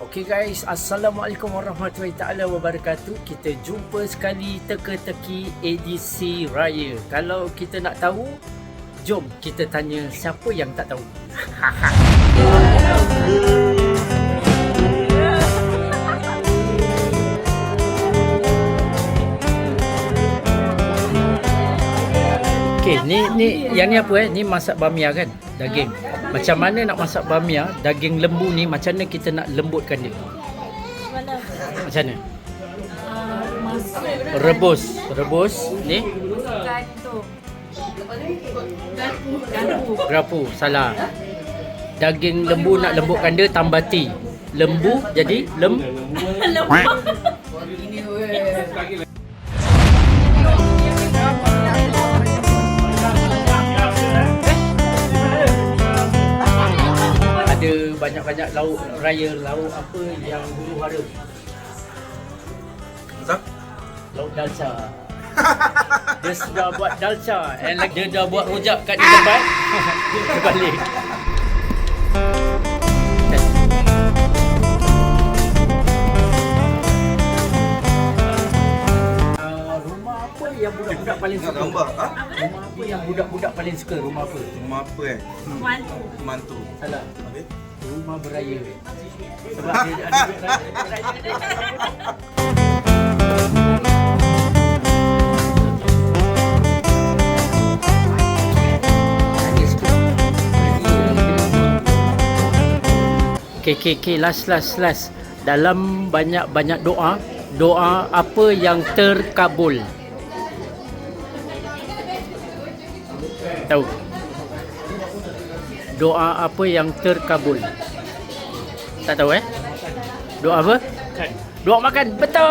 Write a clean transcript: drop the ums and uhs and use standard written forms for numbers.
Okey guys, Assalamualaikum warahmatullahi taala wabarakatuh. Kita jumpa sekali teka-teki edisi raya. Kalau kita nak tahu, jom kita tanya siapa yang tak tahu. Okey, ni yang ni apa Ni masak bamia kan? Daging. Macam mana nak masak bamia, daging lembu ni macam mana kita nak lembutkan dia? Macam mana? Rebus ni. Gerapu, salah. Daging lembu nak lembutkan dia tambati. Lembu jadi lembu. Ada banyak-banyak lauk raya, lauk apa yang huru hara? Lauk dalca. Dia sudah buat dalca and dia dah buat rojak kat di tempat. Dia balik. Rumah apa yang budak-budak paling suka? Rumah apa yang budak-budak paling suka? Rumah apa? Rumah apa Mantu. Salah. Rumah beraya. Sebab dia ada beraya. Okay, last. Dalam banyak doa apa yang terkabul? Tahu? Doa apa yang terkabul? Tak tahu Doa apa? Doa makan. Betul.